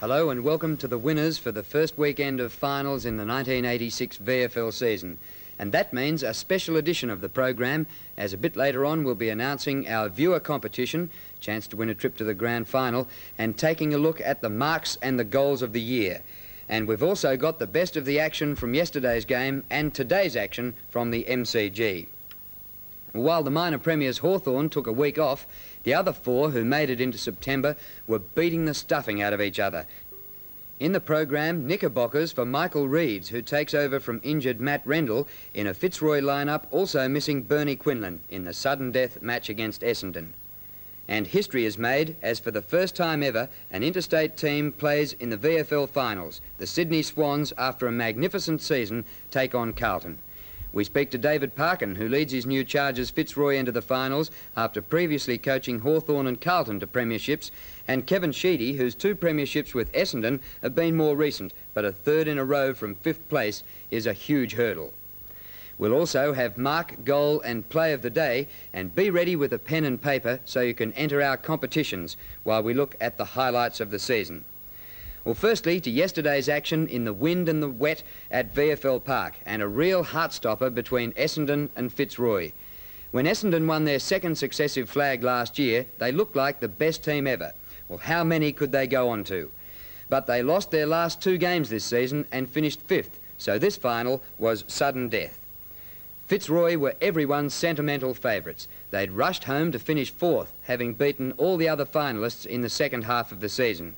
Hello and welcome to the winners for the first weekend of finals in the 1986 VFL season. And that means a special edition of the program, as a bit later on we'll be announcing our viewer competition, chance to win a trip to the grand final, and taking a look at the marks and the goals of the year. And we've also got the best of the action from yesterday's game and today's action from the MCG. While the minor premiers Hawthorn took a week off, the other four who made it into September were beating the stuffing out of each other. In the program, Knickerbockers for Michael Reeves, who takes over from injured Matt Rendell in a Fitzroy lineup, also missing Bernie Quinlan in the sudden death match against Essendon. And history is made as for the first time ever, an interstate team plays in the VFL finals. The Sydney Swans, after a magnificent season, take on Carlton. We speak to David Parkin, who leads his new Chargers Fitzroy into the finals after previously coaching Hawthorn and Carlton to premierships, and Kevin Sheedy, whose two premierships with Essendon have been more recent, but a third in a row from fifth place is a huge hurdle. We'll also have mark, goal and play of the day, and be ready with a pen and paper so you can enter our competitions while we look at the highlights of the season. Well, firstly, to yesterday's action in the wind and the wet at VFL Park, and a real heartstopper between Essendon and Fitzroy. When Essendon won their second successive flag last year, they looked like the best team ever. Well, how many could they go on to? But they lost their last two games this season and finished fifth, so this final was sudden death. Fitzroy were everyone's sentimental favourites. They'd rushed home to finish fourth, having beaten all the other finalists in the second half of the season.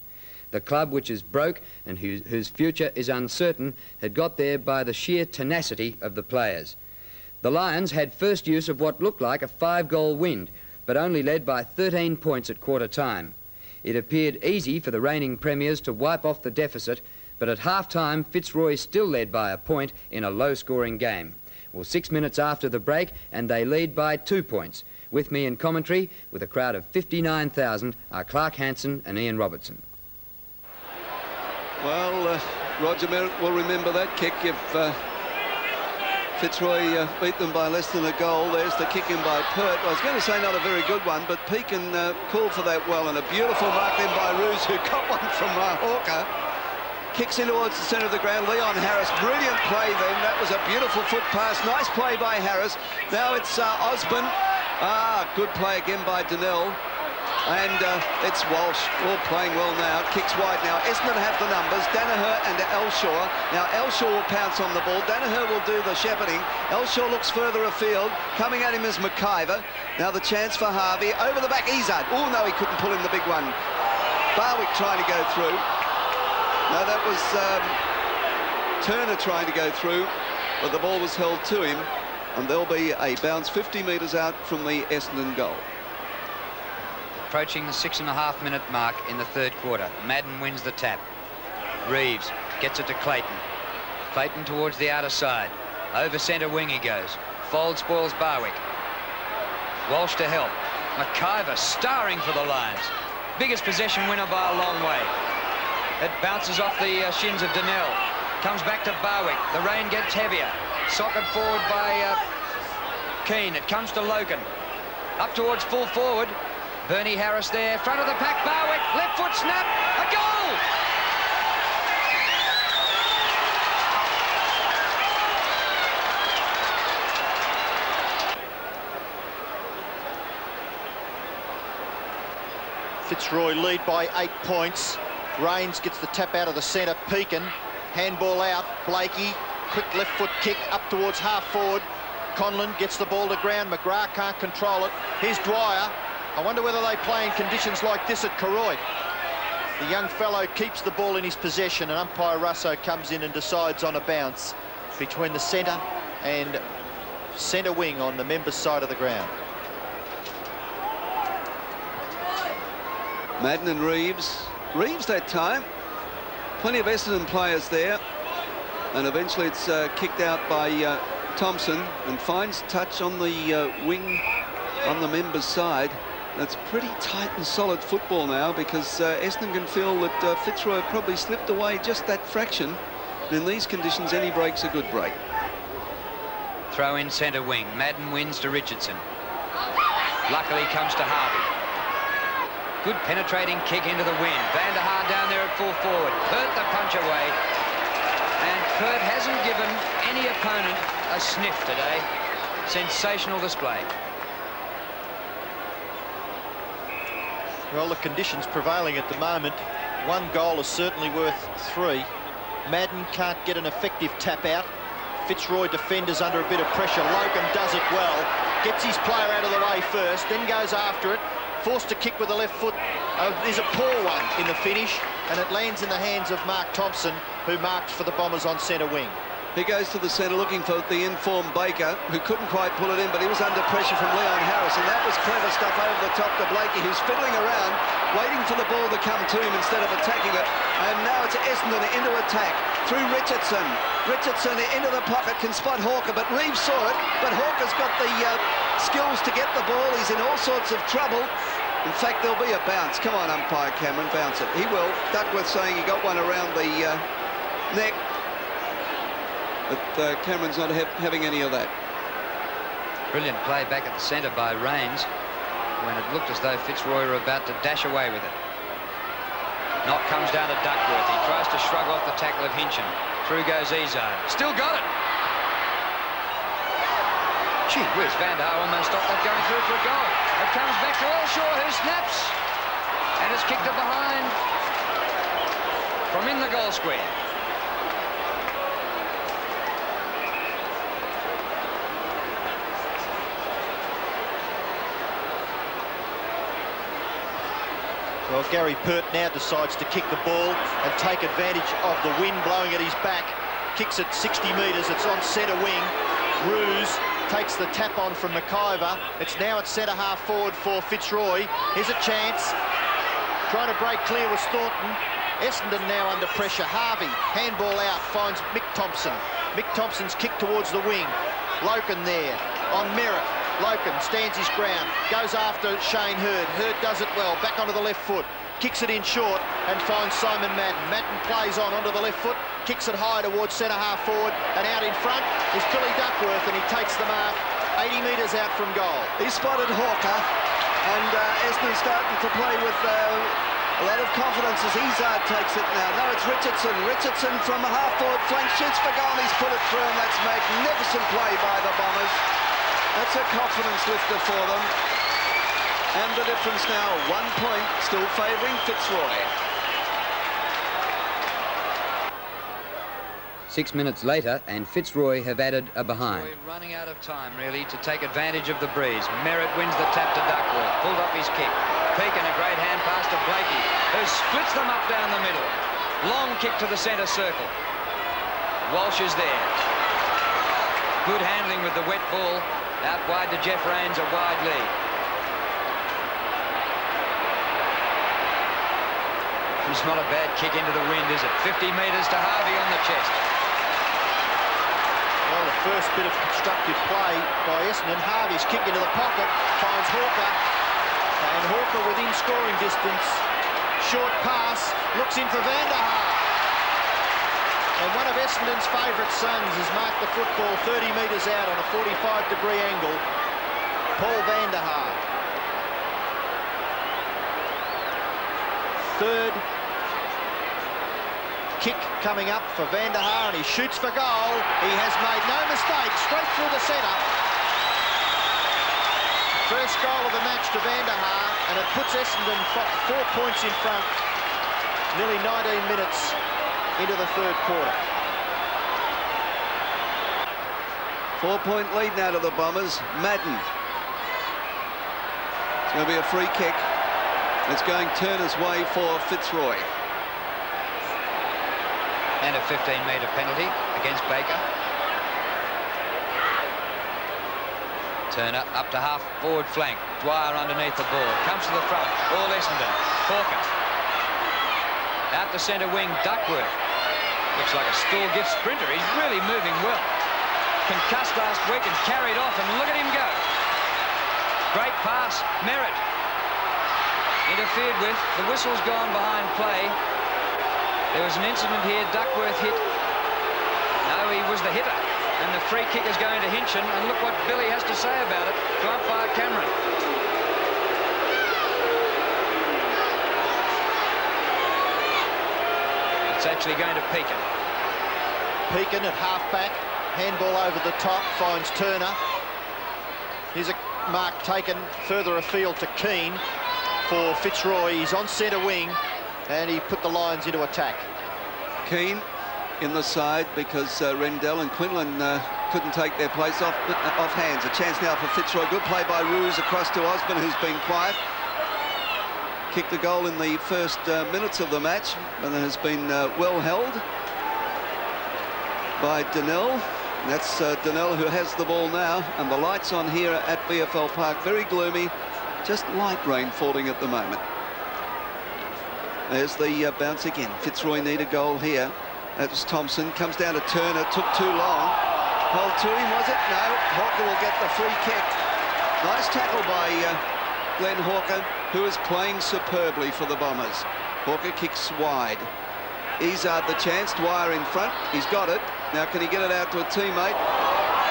The club, which is broke and whose future is uncertain, had got there by the sheer tenacity of the players. The Lions had first use of what looked like a 5-goal win, but only led by 13 points at quarter time. It appeared easy for the reigning premiers to wipe off the deficit, but at half-time Fitzroy still led by a point in a low-scoring game. Well, 6 minutes after the break, and they lead by 2 points. With me in commentary, with a crowd of 59,000, are Clark Hansen and Ian Robertson. Well, Roger Merritt will remember that kick if Fitzroy beat them by less than a goal. There's the kick in by Pert. I was going to say not a very good one, but Pekin called for that well, and a beautiful mark then by Roos, who got one from Hawker. Kicks in towards the centre of the ground. Leon Harris, brilliant play then. That was a beautiful foot pass. Nice play by Harris. Now it's Osborne. Good play again by Donnell. And it's Walsh, all playing well now. Kicks wide now. Essendon have the numbers. Danaher and Elshaw. Now Elshaw will pounce on the ball. Danaher will do the shepherding. Elshaw looks further afield. Coming at him is McIver. Now the chance for Harvey. Over the back, Izzard. Oh no, he couldn't pull in the big one. Barwick trying to go through. No, that was Turner trying to go through, but the ball was held to him, and there'll be a bounce 50 metres out from the Essendon goal. Approaching the 6.5-minute mark in the third quarter. Madden wins the tap. Reeves gets it to Clayton. Clayton towards the outer side. Over centre wing he goes. Fold spoils Barwick. Walsh to help. McIver starring for the Lions. Biggest possession winner by a long way. It bounces off the shins of Donnell. Comes back to Barwick. The rain gets heavier. Socket forward by Keane. It comes to Logan. Up towards full forward. Bernie Harris there, front of the pack, Barwick, left foot snap, a goal! Fitzroy lead by 8 points. Rains gets the tap out of the centre. Pekin, handball out. Blakey, quick left foot kick up towards half forward. Conlon gets the ball to ground. McGrath can't control it. Here's Dwyer. I wonder whether they play in conditions like this at Koroit. The young fellow keeps the ball in his possession, and umpire Russo comes in and decides on a bounce between the centre and centre wing on the members' side of the ground. Madden and Reeves. Reeves that time. Plenty of Essendon players there. And eventually it's kicked out by Thompson, and finds touch on the wing on the members' side. That's pretty tight and solid football now, because Essendon can feel that Fitzroy probably slipped away just that fraction. And in these conditions, any break's a good break. Throw in centre wing. Madden wins to Richardson. Luckily comes to Harvey. Good penetrating kick into the wind. Van der Haar down there at full forward. Pert the punch away. And Pert hasn't given any opponent a sniff today. Sensational display. Well, the conditions prevailing at the moment. 1 goal is certainly worth 3. Madden can't get an effective tap out. Fitzroy defenders under a bit of pressure. Logan does it well. Gets his player out of the way first, then goes after it. Forced to kick with the left foot. There's a poor one in the finish, and it lands in the hands of Mark Thompson, who marked for the Bombers on centre wing. He goes to the centre looking for the informed Baker, who couldn't quite pull it in, but he was under pressure from Leon Harris, and that was clever stuff over the top to Blakey, who's fiddling around, waiting for the ball to come to him instead of attacking it. And now it's Essendon into attack through Richardson. Richardson into the pocket, can spot Hawker, but Reeves saw it, but Hawker's got the skills to get the ball. He's in all sorts of trouble. In fact, there'll be a bounce. Come on, umpire Cameron, bounce it. He will. Duckworth saying he got one around the neck. But Cameron's not having any of that. Brilliant play back at the centre by Rains when it looked as though Fitzroy were about to dash away with it. Knock comes down to Duckworth. He tries to shrug off the tackle of Hinchin. Through goes Ezo. Still got it. Gee whiz, Van der Haar almost stopped that going through for a goal. It comes back to Elshaw, who snaps. And it's kicked it behind from in the goal square. Well, Gary Pert now decides to kick the ball and take advantage of the wind blowing at his back. Kicks it 60 metres. It's on centre wing. Ruse takes the tap on from McIver. It's now at centre half forward for Fitzroy. Here's a chance. Trying to break clear with Staunton. Essendon now under pressure. Harvey, handball out, finds Mick Thompson. Mick Thompson's kick towards the wing. Loken there on Merritt. Loken stands his ground, goes after Shane Hurd. Hurd does it well, back onto the left foot, kicks it in short and finds Simon Madden. Madden plays on onto the left foot, kicks it high towards centre half forward, and out in front is Billy Duckworth, and he takes the mark 80 metres out from goal. He spotted Hawker, and Essendon starting to play with a lot of confidence as Izard takes it now. No, it's Richardson. Richardson from a half-forward flank, shoots for goal, he's put it through, and that's magnificent play by the Bombers. That's a confidence lifter for them. And the difference now, 1 point, still favouring Fitzroy. 6 minutes later, and Fitzroy have added a behind. Running out of time, really, to take advantage of the breeze. Merritt wins the tap to Duckworth, pulled up his kick. Peake and a great hand pass to Blakey, who splits them up down the middle. Long kick to the centre circle. Walsh is there. Good handling with the wet ball. Out wide to Jeff Rains, a wide lead. It's not a bad kick into the wind, is it? 50 metres to Harvey on the chest. Well, the first bit of constructive play by Essendon. Harvey's kick into the pocket, finds Hawker, and Hawker within scoring distance. Short pass, looks in for Van der Haar. And one of Essendon's favourite sons has marked the football 30 metres out on a 45-degree angle. Paul Van der Haar. Third kick coming up for Van der Haar, and he shoots for goal. He has made no mistake, straight through the centre. First goal of the match to Van der Haar, and it puts Essendon 4 points in front, nearly 19 minutes into the third quarter. 4-point lead now to the Bombers. Madden. It's going to be a free kick. It's going Turner's way for Fitzroy. And a 15-metre penalty against Baker. Turner up to half forward flank. Dwyer underneath the ball. Comes to the front. All Essendon. Hawkins. Out to centre wing, Duckworth. Looks like a school gift sprinter. He's really moving well. Concussed last week and carried off, and look at him go. Great pass, Merritt. Interfered with. The whistle's gone behind play. There was an incident here. Duckworth hit. No, he was the hitter. And the free kick is going to Hinchin. And look what Billy has to say about it to umpire Cameron. It's actually going to Peakin. Peakin at half-back. Handball over the top, finds Turner. Here's a mark taken further afield to Keane for Fitzroy. He's on centre wing, and he put the Lions into attack. Keane in the side because Rendell and Quinlan couldn't take their place off hands. A chance now for Fitzroy. Good play by Roos across to Osborne, who's been quiet. Kicked the goal in the first minutes of the match, and it has been well held by Donnell. That's Donnell who has the ball now, and the lights on here at VFL Park, very gloomy, just light rain falling at the moment. There's the bounce again. Fitzroy need a goal here. That was Thompson, comes down to Turner, took too long. Hold to him, was it? No, Hawker will get the free kick. Nice tackle by Glenn Hawker, who is playing superbly for the Bombers. Hawker kicks wide. Izard the chance, Dwyer in front, he's got it. Now can he get it out to a teammate?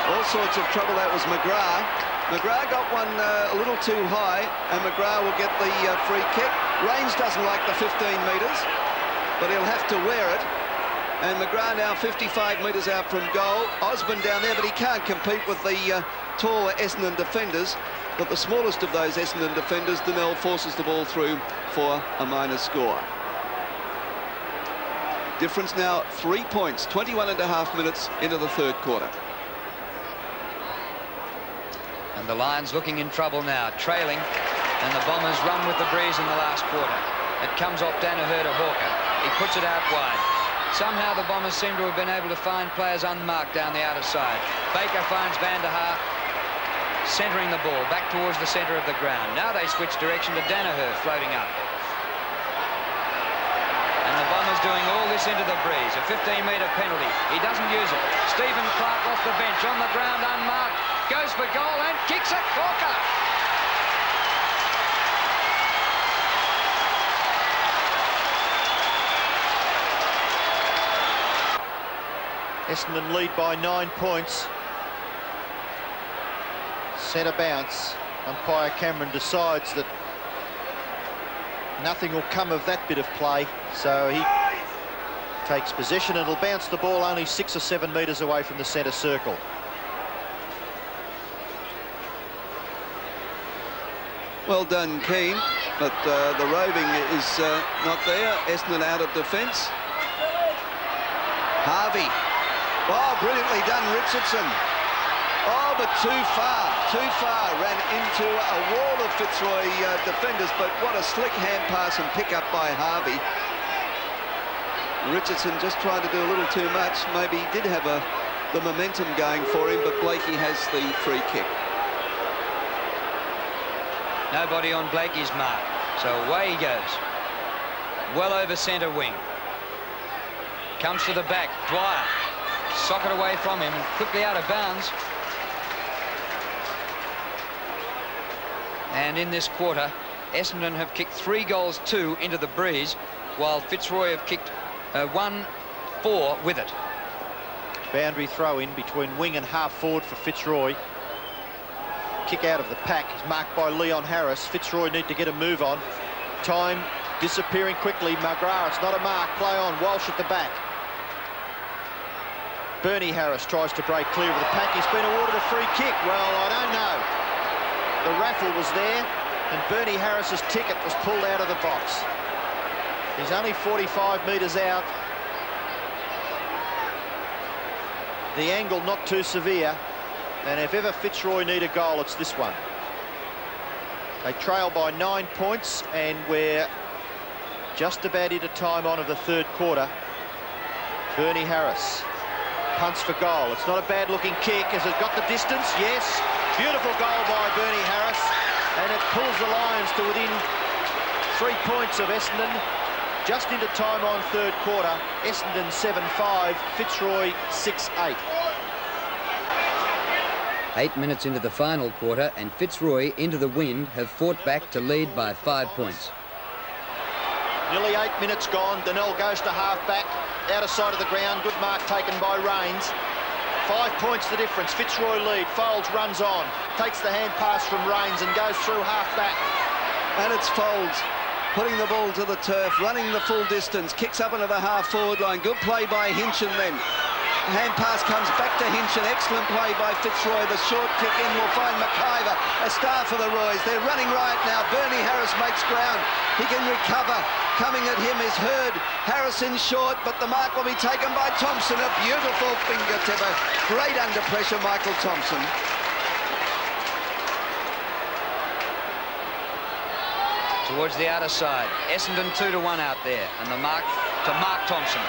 All sorts of trouble, that was McGrath. McGrath got one a little too high, and McGrath will get the free kick. Rains doesn't like the 15 metres, but he'll have to wear it. And McGrath now 55 metres out from goal. Osborne down there, but he can't compete with the taller Essendon defenders. But the smallest of those Essendon defenders, Donnell, forces the ball through for a minor score. Difference now 3 points, 21.5 minutes into the third quarter. And the Lions looking in trouble now, trailing, and the Bombers run with the breeze in the last quarter. It comes off Danaher to Hawker. He puts it out wide. Somehow the Bombers seem to have been able to find players unmarked down the outer side. Baker finds Van der Haar, centering the ball back towards the centre of the ground. Now they switch direction to Danaher floating up. And the Bombers doing all this into the breeze. A 15-metre penalty. He doesn't use it. Stephen Clark off the bench on the ground unmarked. Goes for goal and kicks it. Hawker. Essendon lead by 9 points. Centre bounce. Umpire Cameron decides that nothing will come of that bit of play, so he takes possession and will bounce the ball only 6 or 7 metres away from the centre circle. Well done, Keane, but the roving is not there. Essendon out of defence. Harvey. Oh, brilliantly done, Richardson. Oh, but too far, ran into a wall of Fitzroy defenders, but what a slick hand pass and pick up by Harvey. Richardson just tried to do a little too much. Maybe he did have the momentum going for him, but Blakey has the free kick. Nobody on Blakey's mark, so away he goes. Well over centre wing. Comes to the back, Dwyer. Sock it away from him and quickly out of bounds. And in this quarter, Essendon have kicked 3 goals, 2 into the breeze, while Fitzroy have kicked 1-4 with it. Boundary throw in between wing and half forward for Fitzroy. Kick out of the pack is marked by Leon Harris. Fitzroy need to get a move on. Time disappearing quickly. McGrath, it's not a mark. Play on. Walsh at the back. Bernie Harris tries to break clear of the pack. He's been awarded a free kick. Well, I don't know. The raffle was there, and Bernie Harris's ticket was pulled out of the box. He's only 45 metres out. The angle not too severe, and if ever Fitzroy need a goal, it's this one. They trail by 9 points, and we're just about into time on of the third quarter. Bernie Harris punts for goal. It's not a bad-looking kick. Has it got the distance? Yes. Beautiful goal by Bernie Harris, and it pulls the Lions to within 3 points of Essendon. Just into time on third quarter. Essendon 7-5, Fitzroy 6-8. 8 minutes into the final quarter, and Fitzroy, into the wind, have fought back to lead by 5 points. Nearly 8 minutes gone. Donnell goes to half-back, outer side of the ground. Good mark taken by Rains. 5 points the difference. Fitzroy lead. Folds runs on. Takes the hand pass from Rains and goes through half-back. And it's Folds. putting the ball to the turf, running the full distance, kicks up into the half-forward line. Good play by Hinchin then. Hand pass comes back to Hinchin. Excellent play by Fitzroy. The short kick in will find McIver. A star for the Roys. They're running right now. Bernie Harris makes ground. He can recover. Coming at him is Hurd. Harrison short, but the mark will be taken by Thompson. A beautiful finger tipper. Great under pressure, Michael Thompson. Towards the outer side. Essendon 2-1 out there. And the mark to Mark Thompson.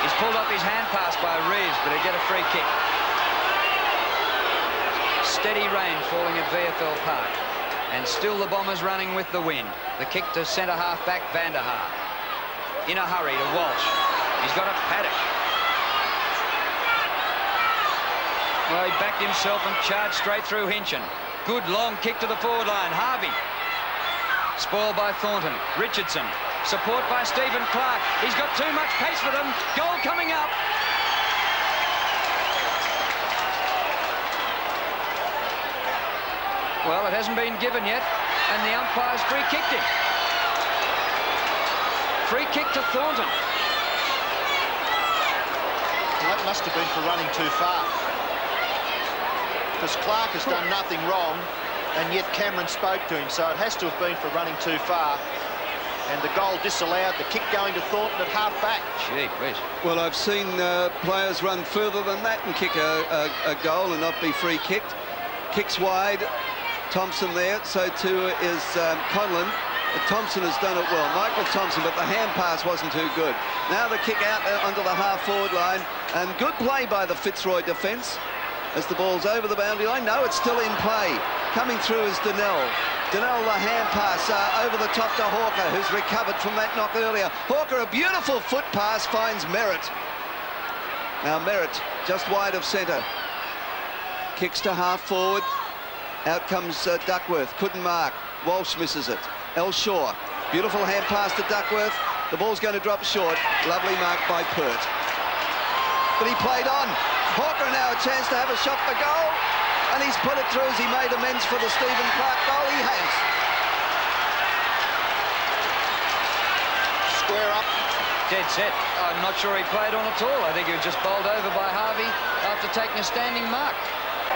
He's pulled up his hand pass by Reeves, but he'll get a free kick. Steady rain falling at VFL Park. And still the Bombers running with the wind. The kick to centre half back Van der Haar. In a hurry to Walsh. He's got a paddock. Well, he backed himself and charged straight through Hinchin. Good long kick to the forward line. Harvey. Spoiled by Thornton. Richardson. Support by Stephen Clark. He's got too much pace for them. Goal coming up. Well, it hasn't been given yet, and the umpire's free kicked him. Free kick to Thornton. Well, that must have been for running too far. Because Clark has done nothing wrong, and yet Cameron spoke to him, so it has to have been for running too far. And the goal disallowed, the kick going to Thornton at half-back. Gee whiz. Well, I've seen players run further than that and kick a goal and not be free kicked. Kicks wide, Thompson there, so too is Conlon. Thompson has done it well, Michael Thompson, but the hand pass wasn't too good. Now the kick out onto the half-forward line, and good play by the Fitzroy defence as the ball's over the boundary line. No, it's still in play. Coming through is Donnell. Donnell, the hand pass over the top to Hawker, who's recovered from that knock earlier. Hawker, a beautiful foot pass, finds Merritt. Now Merritt, just wide of centre. Kicks to half forward. Out comes Duckworth, couldn't mark. Walsh misses it. Elshaw, beautiful hand pass to Duckworth. The ball's going to drop short. Lovely mark by Pert. But he played on. Hawker now a chance to have a shot for goal. And he's put it through as he made amends for the Stephen Clark goal. He has. Square up. Dead set. I'm not sure he played on at all. I think he was just bowled over by Harvey after taking a standing mark.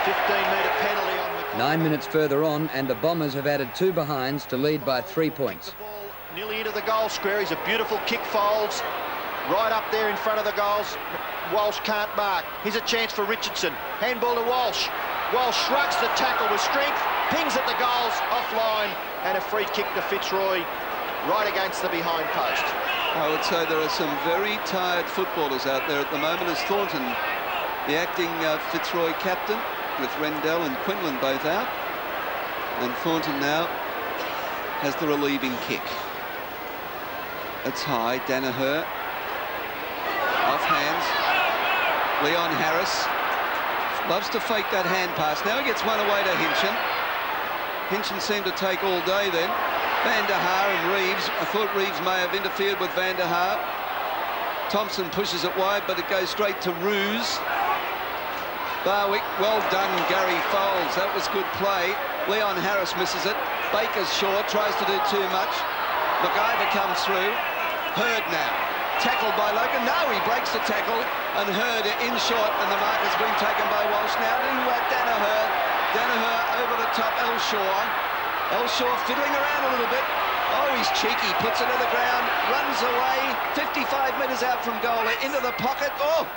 15-metre penalty on the... 9 minutes further on, and the Bombers have added 2 behinds to lead by 3 points. The ball nearly into the goal square. He's a beautiful kick folds. Right up there in front of the goals. Walsh can't mark. Here's a chance for Richardson. Handball to Walsh. Walsh shrugs the tackle with strength, pings at the goals, offline, and a free kick to Fitzroy right against the behind post. I would say there are some very tired footballers out there at the moment as Thornton, the acting Fitzroy captain, with Rendell and Quinlan both out. And Thornton now has the relieving kick. It's high, Danaher. Off hands. Leon Harris. Loves to fake that hand pass. Now he gets one away to Hinchin. Hinchin seemed to take all day then. Van der Haar and Reeves. I thought Reeves may have interfered with Van der Haar. Thompson pushes it wide, but it goes straight to Roos. Barwick, well done, Gary Foles. That was good play. Leon Harris misses it. Baker's short, tries to do too much. McIver comes through. Hurd now. Tackled by Logan. No, he breaks the tackle, and Hurd in short, and the mark has been taken by Walsh. Now to Danaher. Danaher over the top, Elshaw. Elshaw fiddling around a little bit. Oh, he's cheeky, puts it to the ground, runs away, 55 metres out from goal, into the pocket. Oh,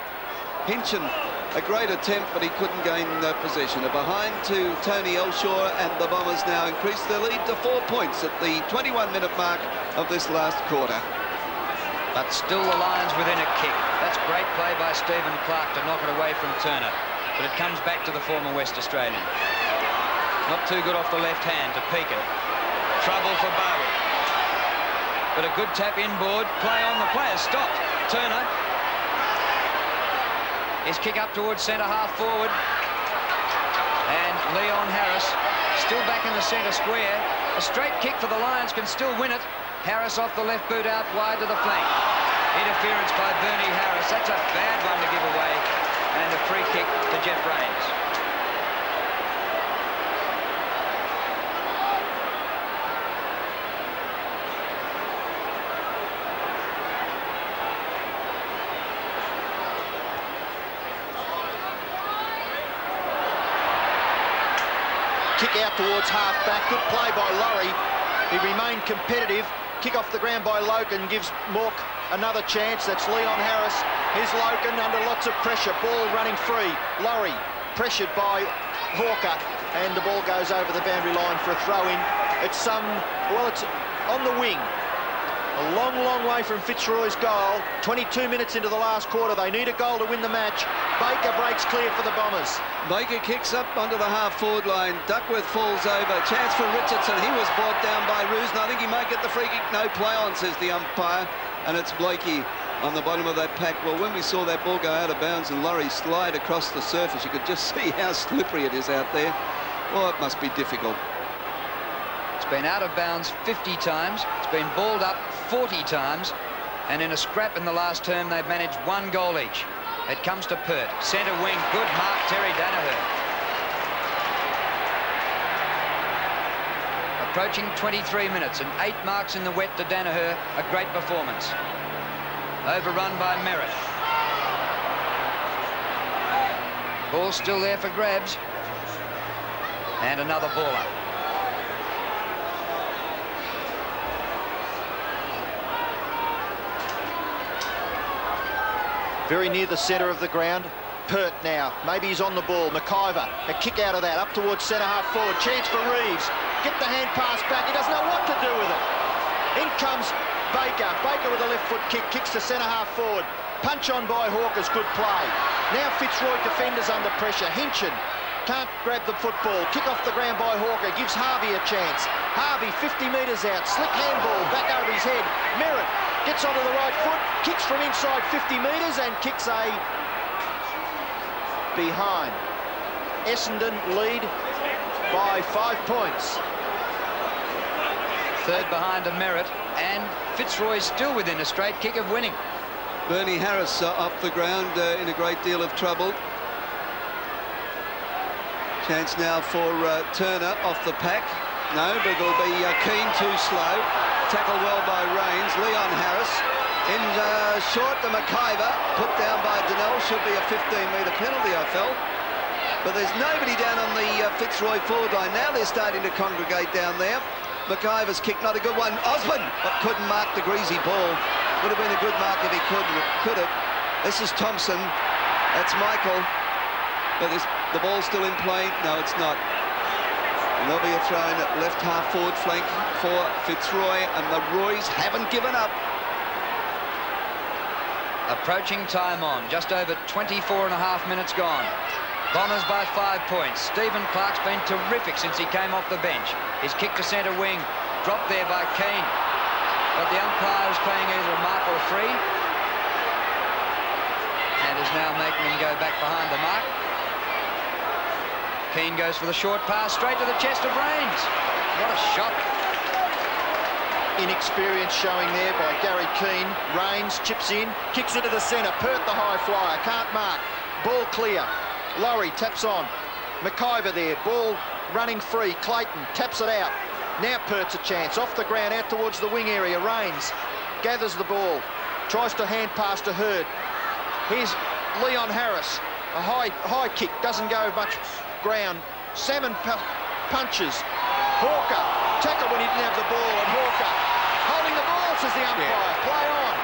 Hinchin, a great attempt, but he couldn't gain possession. A behind to Tony Elshaw, and the Bombers now increase their lead to 4 points at the 21-minute mark of this last quarter. But still the Lions within a kick. That's great play by Stephen Clark to knock it away from Turner. But it comes back to the former West Australian. Not too good off the left hand to Pekin. Trouble for Barwick. But a good tap inboard. Play on, the player stopped. Turner. His kick up towards centre half forward. And Leon Harris still back in the centre square. A straight kick for the Lions can still win it. Harris off the left boot out wide to the flank. Interference by Bernie Harris. That's a bad one to give away. And a free kick to Jeff Rains. Kick out towards half-back. Good play by Laurie. He remained competitive. Kick off the ground by Logan gives Mork another chance. That's Leon Harris. Here's Logan under lots of pressure. Ball running free. Laurie pressured by Hawker, and the ball goes over the boundary line for a throw-in. It's it's on the wing. A long, long way from Fitzroy's goal. 22 minutes into the last quarter. They need a goal to win the match. Baker breaks clear for the Bombers. Baker kicks up onto the half-forward line. Duckworth falls over. Chance for Richardson. He was brought down by Roos, and I think he might get the free kick. No play on, says the umpire. And it's Blakey on the bottom of that pack. Well, when we saw that ball go out of bounds and Laurie slide across the surface, you could just see how slippery it is out there. Oh, it must be difficult. It's been out of bounds 50 times. It's been balled up 40 times. And in a scrap in the last term, they've managed 1 goal each. It comes to Pert. Centre wing. Good mark, Terry Danaher. Approaching 23 minutes and 8 marks in the wet to Danaher. A great performance. Overrun by Merritt. Ball still there for grabs. And another baller. Very near the centre of the ground. Pert now. Maybe he's on the ball. McIver. A kick out of that. Up towards centre half forward. Chance for Reeves. Get the hand pass back. He doesn't know what to do with it. In comes Baker. Baker with a left foot kick. Kicks to centre half forward. Punch on by Hawker's. Good play. Now Fitzroy defenders under pressure. Hinchin can't grab the football. Kick off the ground by Hawker. Gives Harvey a chance. Harvey 50 metres out. Slick handball. Back over his head. Merritt gets onto the right foot. Kicks from inside 50 metres and kicks a behind. Essendon lead by 5 points. Third behind a Merritt, and Fitzroy still within a straight kick of winning. Bernie Harris off the ground in a great deal of trouble. Chance now for Turner off the pack. No, but it'll be Keane too slow. Tackled well by Rains. Leon Harris in short to McIver. Put down by Donnell. Should be a 15-metre penalty, I felt. But there's nobody down on the Fitzroy forward line. Now they're starting to congregate down there. McIver's kick, not a good one. Osborne couldn't mark the greasy ball. Would have been a good mark if he could have. This is Thompson. That's Michael. But the ball's still in play. No, it's not. And there'll be a throw in at left half forward flank for Fitzroy, and the Roys haven't given up. Approaching time on. Just over 24 and a half minutes gone. Bombers by 5 points. Stephen Clark's been terrific since he came off the bench. His kick to centre wing, dropped there by Keane. But the umpire is playing either a mark or free, and is now making him go back behind the mark. Keane goes for the short pass straight to the chest of Rains. What a shot. Inexperience showing there by Gary Keane. Rains chips in, kicks into the centre. Pert the high flyer, can't mark. Ball clear. Laurie taps on. McIver there, ball running free. Clayton taps it out. Now Pert's a chance. Off the ground, out towards the wing area. Rains gathers the ball. Tries to hand pass to Hurd. Here's Leon Harris. A high kick, doesn't go much ground. Salmon punches. Hawker, tackle when he didn't have the ball, and Hawker holding the ball, says the umpire. Yeah. Play on.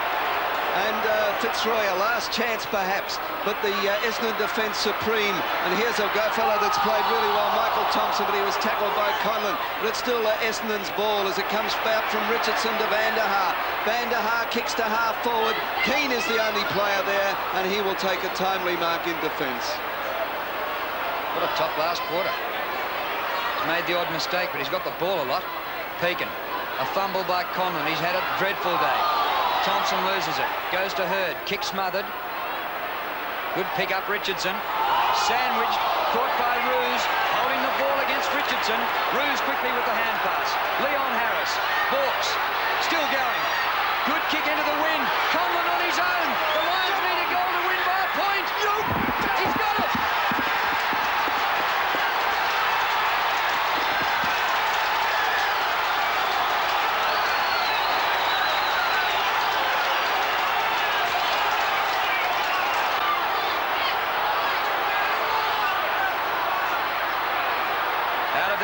And Fitzroy, a last chance perhaps, but the Essendon defence supreme. And here's a fellow that's played really well, Michael Thompson, but he was tackled by Conlon. But it's still Essendon's ball as it comes out from Richardson to Van der Haar. Van der Haar kicks to half forward. Keane is the only player there, and he will take a timely mark in defence. What a top last quarter. He's made the odd mistake, but he's got the ball a lot. Pekin, a fumble by Conlon. He's had a dreadful day. Thompson loses it, goes to Hurd, kick smothered. Good pick up Richardson. Sandwiched, caught by Roos, holding the ball against Richardson. Roos quickly with the hand pass. Leon Harris, balks, still going. Good kick into the wind. Conlon on his own. The Lions need a goal to win by a point. He's got it.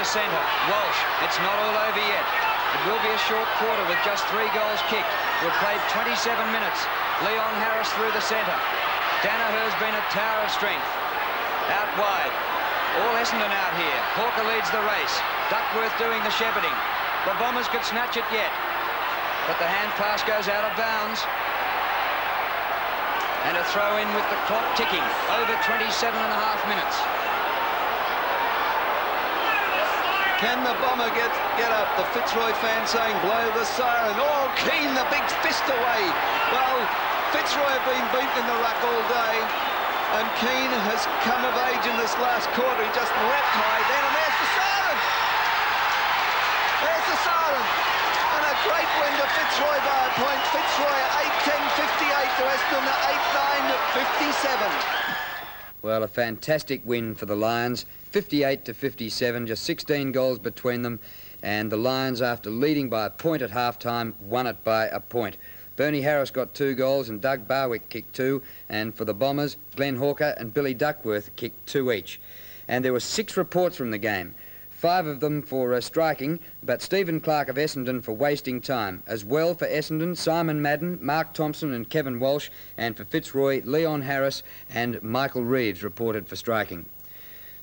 to centre. Walsh, it's not all over yet. It will be a short quarter with just 3 goals kicked. We've played 27 minutes. Leon Harris through the centre. Danaher's been a tower of strength. Out wide. All Essendon out here. Hawker leads the race. Duckworth doing the shepherding. The Bombers could snatch it yet. But the hand pass goes out of bounds. And a throw in with the clock ticking. Over 27.5 minutes. Can the Bomber get up? The Fitzroy fan saying, blow the siren. Oh, Keane, the big fist away. Well, Fitzroy have been beaten in the ruck all day. And Keane has come of age in this last quarter. He just leapt high then, and there's the siren. There's the siren. And a great win to Fitzroy by a point. Fitzroy 8-10-58 to Essendon 8-9-57. Well, a fantastic win for the Lions. 58-57, just 16 goals between them. And the Lions, after leading by a point at half-time, won it by a point. Bernie Harris got 2 goals and Doug Barwick kicked 2. And for the Bombers, Glenn Hawker and Billy Duckworth kicked 2 each. And there were 6 reports from the game. 5 of them for striking, but Stephen Clark of Essendon for wasting time. As well for Essendon, Simon Madden, Mark Thompson and Kevin Walsh, and for Fitzroy, Leon Harris and Michael Reeves reported for striking.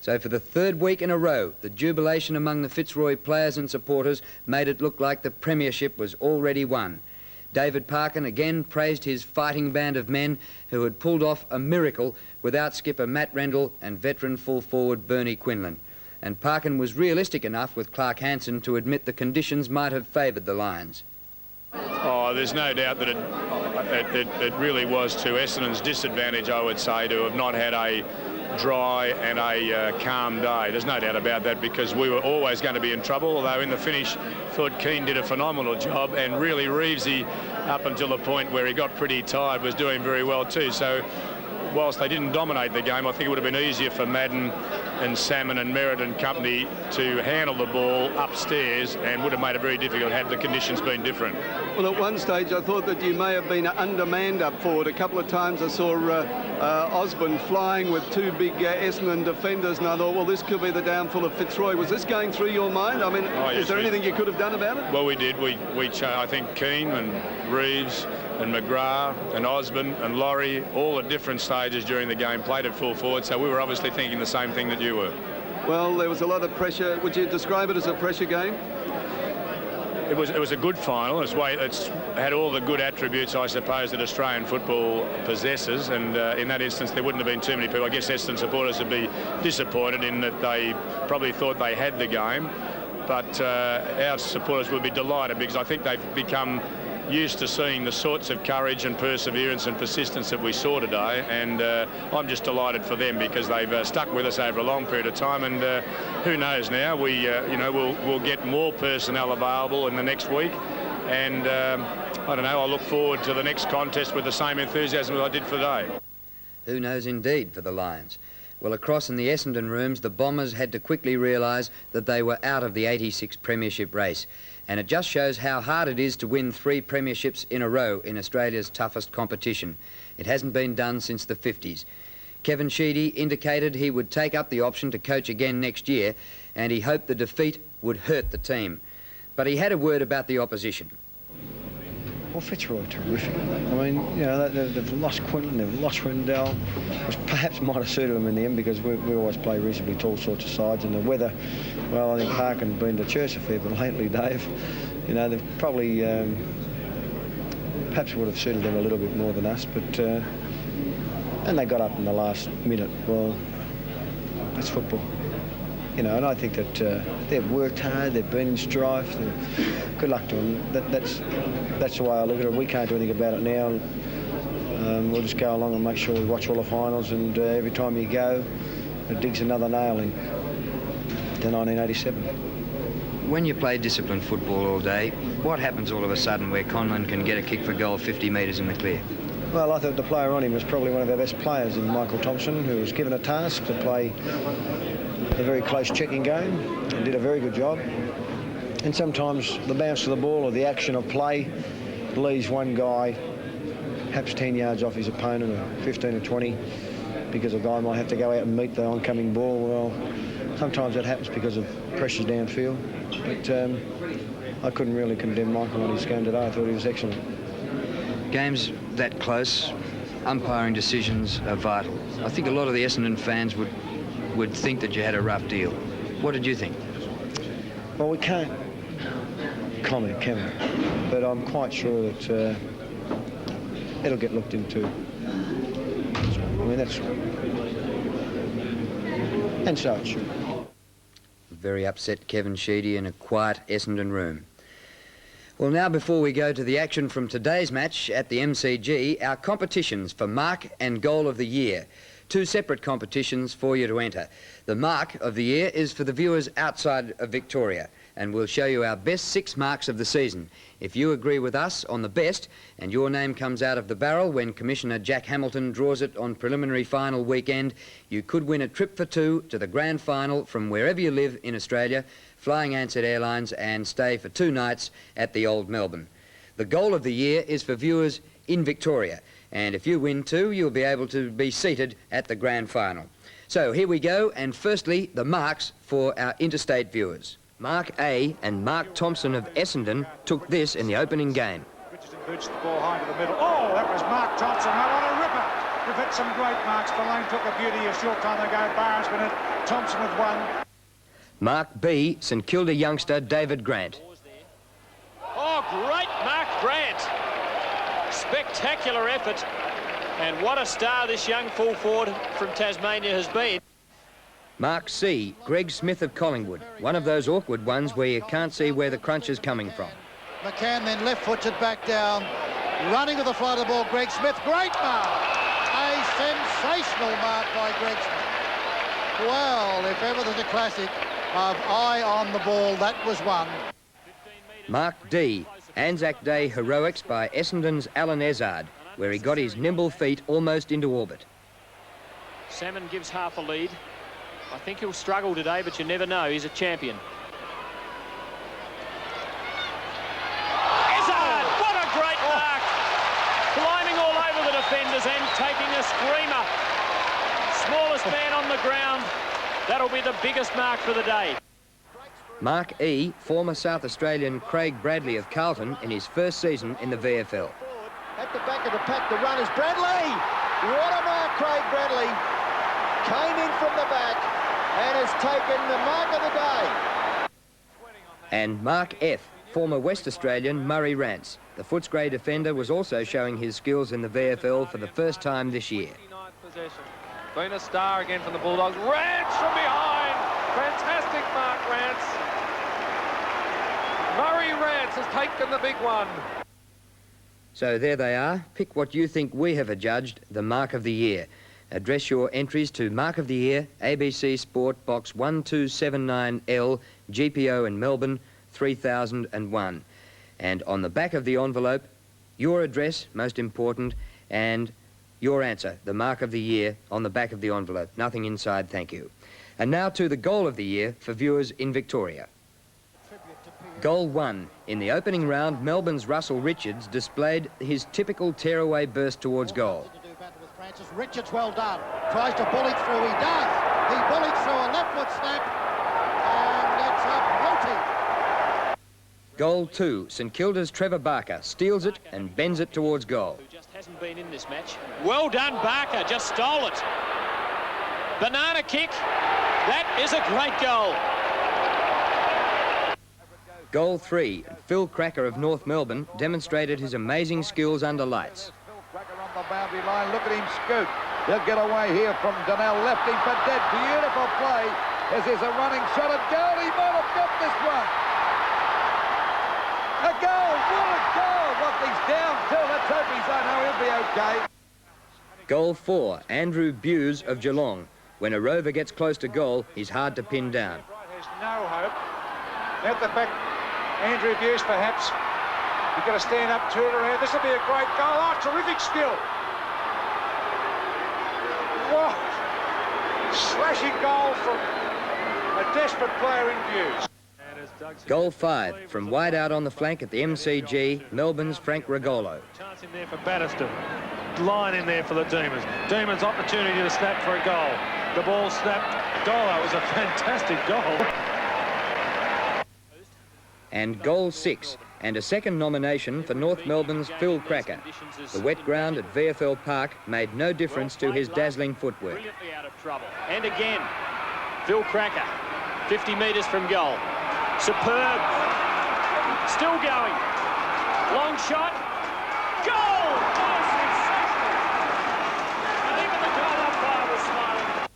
So for the 3rd week in a row, the jubilation among the Fitzroy players and supporters made it look like the premiership was already won. David Parkin again praised his fighting band of men who had pulled off a miracle without skipper Matt Rendell and veteran full forward Bernie Quinlan. And Parkin was realistic enough with Clark Hansen to admit the conditions might have favoured the Lions. Oh, there's no doubt that it really was to Essendon's disadvantage, I would say, to have not had a dry and a calm day. There's no doubt about that, because we were always going to be in trouble, although in the finish thought Keane did a phenomenal job, and really Reevesy, up until the point where he got pretty tired, was doing very well too. So whilst they didn't dominate the game, I think it would have been easier for Madden and Salmon and Merritt and company to handle the ball upstairs, and would have made it very difficult had the conditions been different. Well, at one stage I thought that you may have been undermanned up forward. A couple of times I saw Osborne flying with 2 big Essendon defenders, and I thought, well, this could be the downfall of Fitzroy. Was this going through your mind? I mean, is there anything you could have done about it? Well, we did. I think Keane and Reeves and McGrath and Osborne and Laurie, all at different stages during the game, played at full forward, so we were obviously thinking the same thing that you were. Well, there was a lot of pressure. Would you describe it as a pressure game? It was a good final. It's had all the good attributes, I suppose, that Australian football possesses, and in that instance there wouldn't have been too many people. I guess Essendon supporters would be disappointed in that they probably thought they had the game, but our supporters would be delighted, because I think they've become used to seeing the sorts of courage and perseverance and persistence that we saw today, and I'm just delighted for them, because they've stuck with us over a long period of time, and who knows now, we'll get more personnel available in the next week, and I don't know, I'll look forward to the next contest with the same enthusiasm as I did for today. Who knows indeed for the Lions. Well, across in the Essendon rooms, the Bombers had to quickly realise that they were out of the '86 premiership race. And it just shows how hard it is to win 3 premierships in a row in Australia's toughest competition. It hasn't been done since the 50s. Kevin Sheedy indicated he would take up the option to coach again next year, and he hoped the defeat would hurt the team. But he had a word about the opposition. Well, Fitzroy are terrific. I mean, you know, they've lost Quinlan, they've lost Rendell, which perhaps might have suited them in the end, because we always play reasonably tall sorts of sides, and the weather, well, I think Parkin been to church a fair bit lately, Dave. You know, they've probably perhaps would have suited them a little bit more than us, but and they got up in the last minute. Well, that's football. You know, and I think that they've worked hard, they've been in strife, good luck to them. That's the way I look at it. We can't do anything about it now. We'll just go along and make sure we watch all the finals, and every time you go, it digs another nail in to 1987. When you play disciplined football all day, what happens all of a sudden where Conlon can get a kick for goal 50 metres in the clear? Well, I thought the player on him was probably one of our best players in Michael Thompson, who was given a task to play a very close checking game and did a very good job. And sometimes the bounce of the ball or the action of play leaves one guy perhaps 10 yards off his opponent, or 15 or 20, because a guy might have to go out and meet the oncoming ball. Well, sometimes that happens because of pressures downfield. But I couldn't really condemn Michael on his game today. I thought he was excellent. Games that close, umpiring decisions are vital. I think a lot of the Essendon fans would think that you had a rough deal. What did you think? Well, we can't comment, can we? But I'm quite sure that it'll get looked into. I mean, that's... And so it should. Very upset Kevin Sheedy in a quiet Essendon room. Well, now before we go to the action from today's match at the MCG, our competitions for Mark and Goal of the Year. 2 separate competitions for you to enter. The Mark of the Year is for the viewers outside of Victoria, and we'll show you our best 6 marks of the season. If you agree with us on the best, and your name comes out of the barrel when Commissioner Jack Hamilton draws it on preliminary final weekend, you could win a trip for 2 to the grand final from wherever you live in Australia, flying Ansett Airlines, and stay for 2 nights at the Old Melbourne. The Goal of the Year is for viewers in Victoria, and if you win 2, you'll be able to be seated at the grand final. So here we go, and firstly, the marks for our interstate viewers. Mark A and Mark Thompson of Essendon took this in the opening game. Richardson boots the ball high to the middle. Oh, that was Mark Thompson. Now, what a ripper. We've had some great marks. Verlaine took a beauty a short time ago. Barnes with it. Thompson with 1. Mark B, St Kilda youngster David Grant. Oh, great Mark Grant. Spectacular effort. And what a star this young full forward from Tasmania has been. Mark C, Greg Smith of Collingwood. One of those awkward ones where you can't see where the crunch is coming from. McCann then left foots it back down. Running to the flight of the ball, Greg Smith. Great mark. A sensational mark by Greg Smith. Well, if ever there's a classic of eye on the ball, that was one. Mark D, Anzac Day heroics by Essendon's Alan Ezard, where he got his nimble feet almost into orbit. Salmon gives half a lead. I think he'll struggle today, but you never know. He's a champion. Ezard! What a great mark! Climbing all over the defenders and taking a screamer. Smallest man on the ground. That'll be the biggest mark for the day. Mark E, former South Australian Craig Bradley of Carlton in his first season in the VFL. At the back of the pack, the run is Bradley. What a mark, Craig Bradley. Came in from the back and has taken the mark of the day. And Mark F, former West Australian Murray Rance. The Footscray defender was also showing his skills in the VFL for the first time this year. Been a star again from the Bulldogs. Rance from behind. Fantastic mark, Rance. Murray Rance has taken the big one. So there they are. Pick what you think we have adjudged the Mark of the Year. Address your entries to Mark of the Year, ABC Sport, Box 1279L, GPO in Melbourne, 3001. And on the back of the envelope, your address, most important, and your answer, the Mark of the Year, on the back of the envelope. Nothing inside, thank you. And now to the Goal of the Year for viewers in Victoria. Goal 1. In the opening round, Melbourne's Russell Richards displayed his typical tearaway burst towards goal. Richards, well done. Tries to bully through. He does. He bullied through a left foot snap. And it's a beauty. Goal 2. St Kilda's Trevor Barker steals it and bends it towards goal. Who just hasn't been in this match. Well done, Barker. Just stole it. Banana kick. That is a great goal. Goal 3. Phil Cracker of North Melbourne demonstrated his amazing skills under lights. Cracker on the boundary line. Look at him scoot. He'll get away here from Donnell. Left him for dead. Beautiful play. As there's a running shot at goal. He might have got this one. A goal. What a goal. What he's down to. Let's hope he's on. No, he'll be okay. Goal 4. Andrew Buse of Geelong. When a rover gets close to goal, he's hard to pin down. There's no hope. At the back, Andrew Buse perhaps. You've got to stand up, turn around. This will be a great goal. Oh, terrific skill. What? Slashing goal from a desperate player in Buse. Goal 5. From wide out on the flank at the MCG, Melbourne's Frank Regolo. Chance in there for Bannister. Line in there for the Demons. Demons' opportunity to snap for a goal. The ball snapped. Dollar. It was a fantastic goal. And goal 6, and a second nomination for North Melbourne's Phil Cracker. The wet ground at VFL Park made no difference to his dazzling footwork. Brilliantly out of trouble. And again, Phil Cracker, 50 metres from goal. Superb. Still going. Long shot. Goal! Oh, sensational. And even the goal umpire was smiling.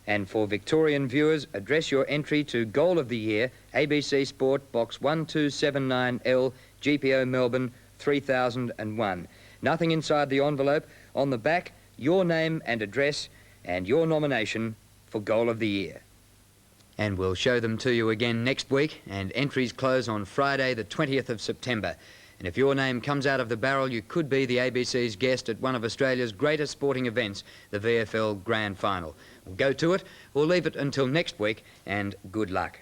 And for Victorian viewers, address your entry to Goal of the Year, ABC Sport, Box 1279L, GPO Melbourne, 3001. Nothing inside the envelope. On the back, your name and address and your nomination for Goal of the Year. And we'll show them to you again next week, and entries close on Friday the 20th of September. And if your name comes out of the barrel, you could be the ABC's guest at one of Australia's greatest sporting events, the VFL Grand Final. We'll go to it, we'll leave it until next week, and good luck.